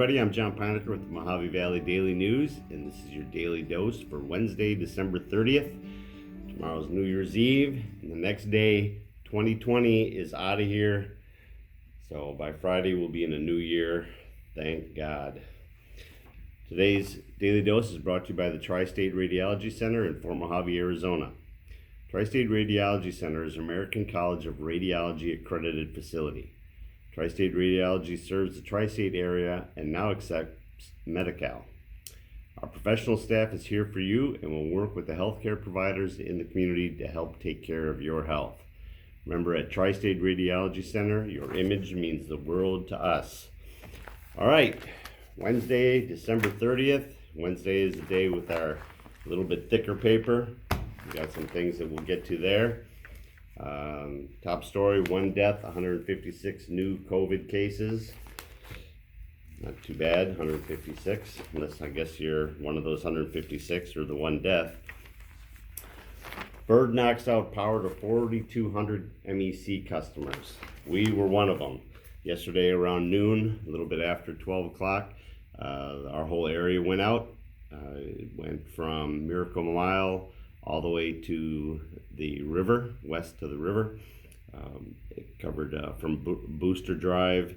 everybody. I'm John Poniker with the Mohave Valley Daily News, and this is your daily dose for Wednesday, December 30th. Tomorrow's New Year's Eve, and the next day, 2020, is out of here. So by Friday, we'll be in a new year. Thank God. Today's daily dose is brought to you by the Tri-State Radiology Center in Fort Mohave, Arizona. Tri-State Radiology Center is an American College of Radiology accredited facility. Tri-State Radiology serves the Tri-State area and now accepts Medi-Cal. Our professional staff is here for you and will work with the healthcare providers in the community to help take care of your health. Remember, at Tri-State Radiology Center, your image means the world to us. All right, Wednesday, December 30th. Wednesday is the day with our little bit thicker paper. We got some things that we'll get to there. Top story, 1 death, 156 new COVID cases. Not too bad, 156, unless I guess you're one of those 156 or the 1 death. Bird knocks out power to 4,200 MEC customers. We were one of them. Yesterday around noon, a little bit after 12 o'clock, our whole area went out. It went from Miracle Mile all the way to the river, west to the river. It covered from Booster Drive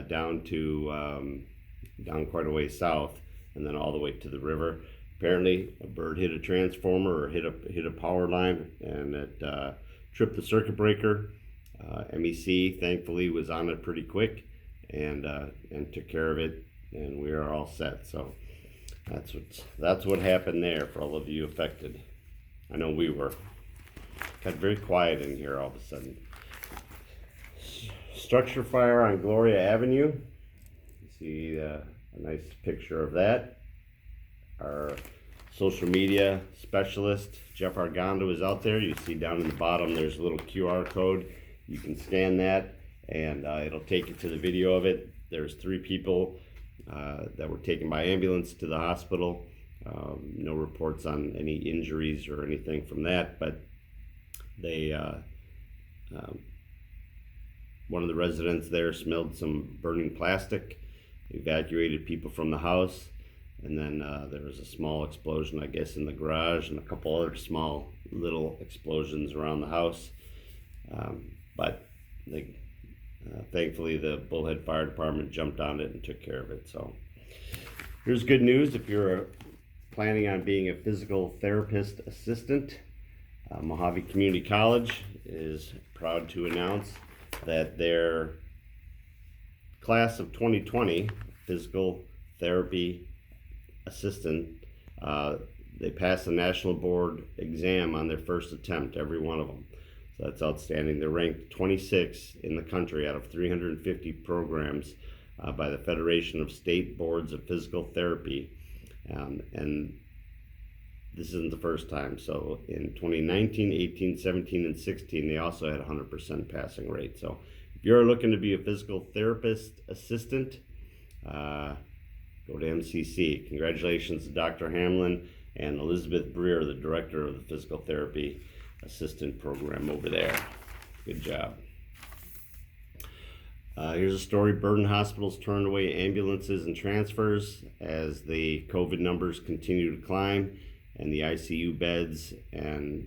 down quite a way south, and then all the way to the river. Apparently, a bird hit a transformer or hit a power line, and it tripped the circuit breaker. MEC thankfully was on it pretty quick and took care of it, and we are all set. So that's what happened there for all of you affected. I know we were. Got very quiet in here all of a sudden. Structure fire on Gloria Avenue. You see a nice picture of that. Our social media specialist, Jeff Argando, is out there. You see down in the bottom, there's a little QR code. You can scan that, and it'll take you to the video of it. There's 3 people that were taken by ambulance to the hospital. No reports on any injuries or anything from that, but they one of the residents there smelled some burning plastic, evacuated people from the house, and then there was a small explosion, I guess, in the garage, and a couple other small little explosions around the house. But thankfully the Bullhead Fire Department jumped on it and took care of it. So here's good news if you're planning on being a physical therapist assistant. Mohave Community College is proud to announce that their class of 2020 physical therapy assistant, they passed the national board exam on their first attempt, every one of them. So that's outstanding. They're ranked 26 in the country out of 350 programs by the Federation of State Boards of Physical Therapy. And this isn't the first time. So in 2019, 18, 17, and 16, they also had 100% passing rate. So if you're looking to be a physical therapist assistant, go to MCC. Congratulations to Dr. Hamlin and Elizabeth Breer, the director of the physical therapy assistant program over there. Good job. Here's a story. Burden hospitals turned away ambulances and transfers as the COVID numbers continue to climb and the ICU beds and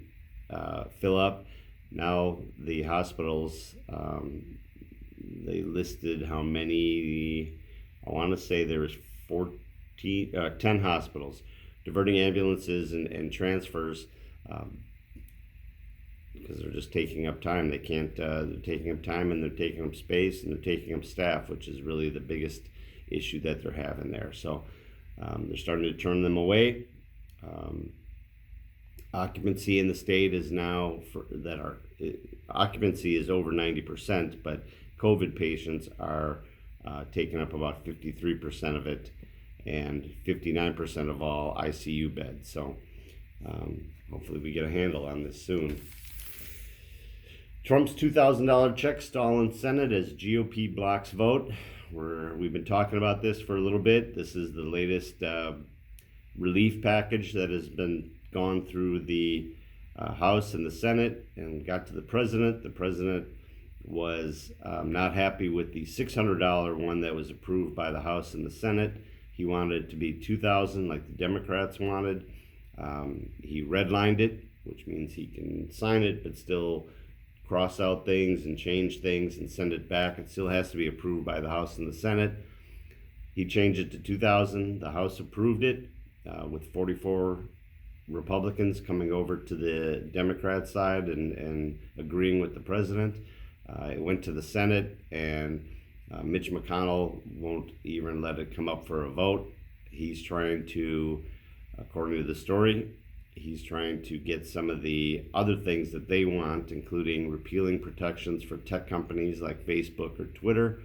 fill up. Now the hospitals, they listed how many, I want to say there was 10 hospitals diverting ambulances and transfers because they're just taking up time. They can't, they're taking up time, and they're taking up space, and they're taking up staff, which is really the biggest issue that they're having there. So they're starting to turn them away. Occupancy in the state is now, occupancy is over 90%, but COVID patients are taking up about 53% of it and 59% of all ICU beds. So hopefully we get a handle on this soon. Trump's $2,000 check stall in Senate as GOP blocks vote. We've been talking about this for a little bit. This is the latest relief package that has been gone through the House and the Senate and got to the president. The president was not happy with the $600 one that was approved by the House and the Senate. He wanted it to be $2,000 like the Democrats wanted. He redlined it, which means he can sign it but still cross out things and change things and send it back. It still has to be approved by the House and the Senate. He changed it to $2,000. The House approved it with 44 Republicans coming over to the Democrat side and agreeing with the president. It went to the Senate, and Mitch McConnell won't even let it come up for a vote. He's trying to, according to the story, he's trying to get some of the other things that they want, including repealing protections for tech companies like Facebook or Twitter.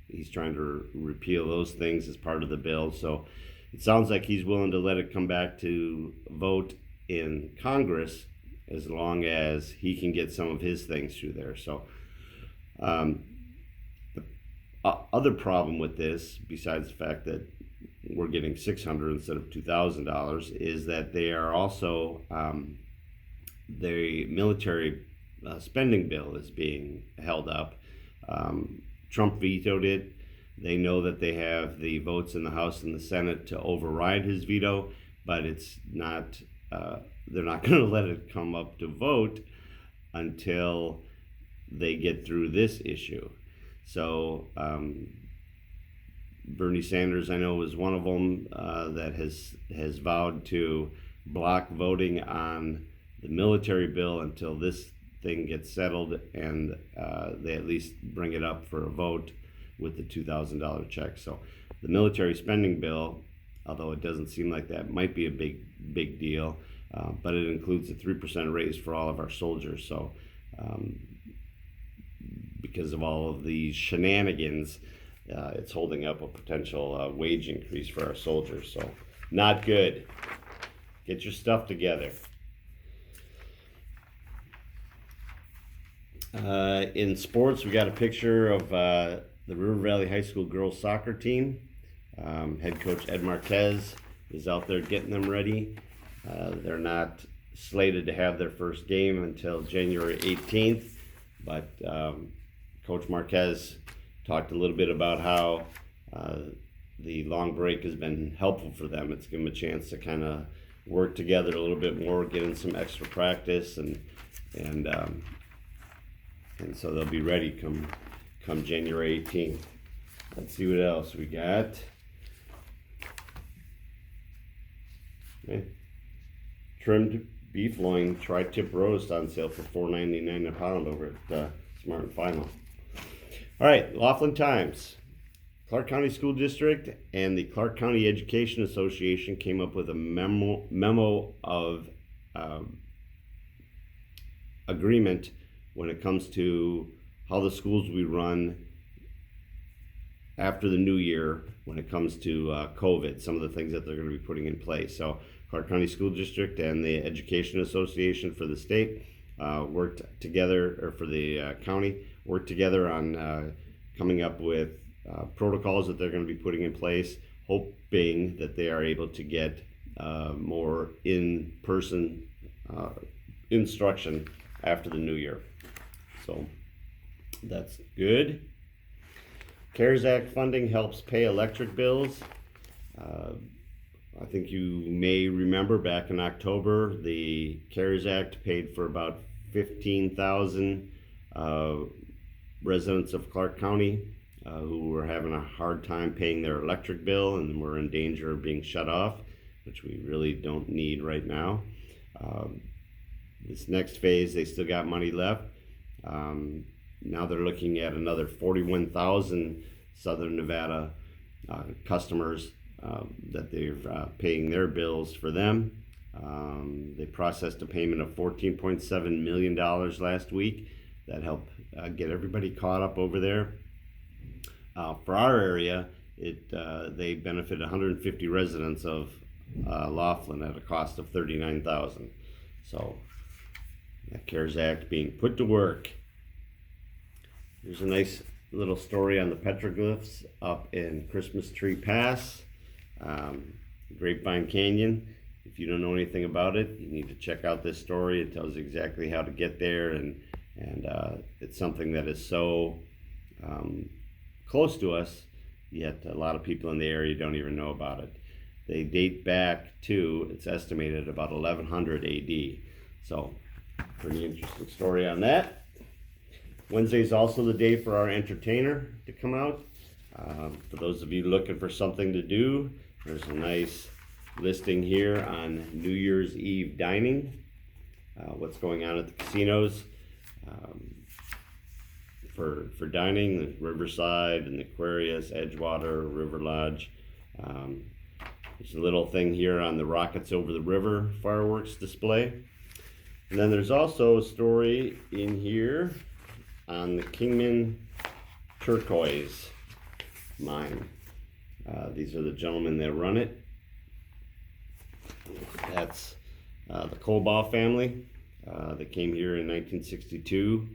He's trying to repeal those things as part of the bill. So it sounds like he's willing to let it come back to vote in Congress as long as he can get some of his things through there. So the other problem with this, besides the fact that we're getting $600 instead of $2,000, is that they are also the military spending bill is being held up. Trump vetoed it. They know that they have the votes in the House and the Senate to override his veto, but it's not. They're not going to let it come up to vote until they get through this issue. So Bernie Sanders, I know, is one of them that has vowed to block voting on the military bill until this thing gets settled and they at least bring it up for a vote with the $2,000 check. So the military spending bill, although it doesn't seem like that might be a big deal, but it includes a 3% raise for all of our soldiers. So because of all of these shenanigans, it's holding up a potential wage increase for our soldiers. So not good. Get your stuff together. In sports, we got a picture of the River Valley High School girls soccer team. Head coach Ed Marquez is out there getting them ready. They're not slated to have their first game until January 18th, but Coach Marquez talked a little bit about how the long break has been helpful for them. It's given them a chance to kind of work together a little bit more, get in some extra practice, and so they'll be ready come January 18th. Let's see what else we got. Okay. Trimmed beef loin tri-tip roast on sale for $4.99 a pound over at Smart and Final. All right, Laughlin Times. Clark County School District and the Clark County Education Association came up with a memo of agreement when it comes to how the schools will be run after the new year when it comes to COVID, some of the things that they're going to be putting in place. So Clark County School District and the Education Association for the state worked together, or for the county, worked together on coming up with protocols that they're going to be putting in place, hoping that they are able to get more in-person instruction after the new year. So that's good. CARES Act funding helps pay electric bills. I think you may remember back in October, the CARES Act paid for about 15,000 residents of Clark County who were having a hard time paying their electric bill and were in danger of being shut off, which we really don't need right now. This next phase, they still got money left. Now they're looking at another 41,000 Southern Nevada customers that they're paying their bills for them. They processed a payment of $14.7 million last week. That helped get everybody caught up over there. For our area, they benefit 150 residents of Laughlin at a cost of $39,000. So that CARES Act being put to work. There's a nice little story on the petroglyphs up in Christmas Tree Pass, Grapevine Canyon. If you don't know anything about it, you need to check out this story. It tells you exactly how to get there and And it's something that is so close to us, yet a lot of people in the area don't even know about it. They date back to, it's estimated, about 1100 AD. So, pretty interesting story on that. Wednesday is also the day for our entertainer to come out. For those of you looking for something to do, there's a nice listing here on New Year's Eve dining. What's going on at the casinos for dining, the Riverside and the Aquarius, Edgewater, River Lodge. There's a little thing here on the Rockets Over the River fireworks display. And then there's also a story in here on the Kingman Turquoise mine. These are the gentlemen that run it. That's the Colbaugh family. They came here in 1962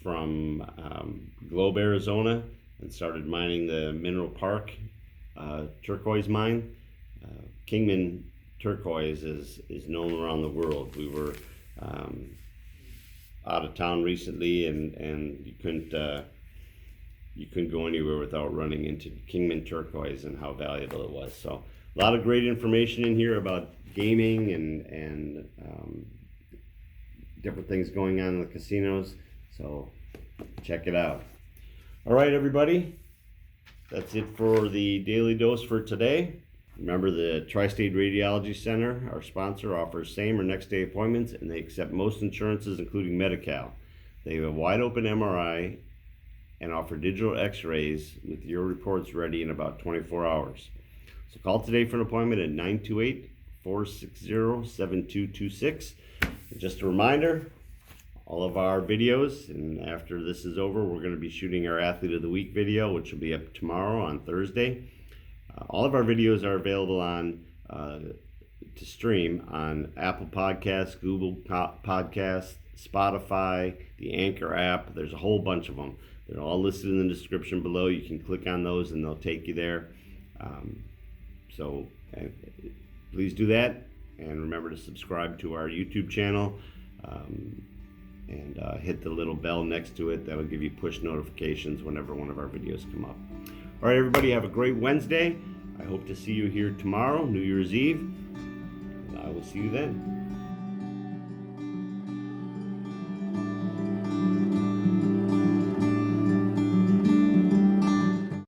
from Globe, Arizona, and started mining the Mineral Park turquoise mine. Kingman turquoise is known around the world. We were out of town recently, and you couldn't go anywhere without running into Kingman turquoise and how valuable it was. So a lot of great information in here about gaming and different things going on in the casinos. So check it out. All right, everybody. That's it for the Daily Dose for today. Remember, the Tri-State Radiology Center, our sponsor, offers same or next day appointments, and they accept most insurances, including Medi-Cal. They have a wide open MRI and offer digital x-rays with your reports ready in about 24 hours. So call today for an appointment at 928-460-7226. And just a reminder, all of our videos, and after this is over, we're going to be shooting our Athlete of the Week video, which will be up tomorrow on Thursday. All of our videos are available on to stream on Apple Podcasts, Google Podcasts, Spotify, the Anchor app. There's a whole bunch of them. They're all listed in the description below. You can click on those and they'll take you there. So please do that, and remember to subscribe to our YouTube channel and hit the little bell next to it. That'll give you push notifications whenever one of our videos come up. All right, everybody, have a great Wednesday. I hope to see you here tomorrow, New Year's Eve, and I will see you then.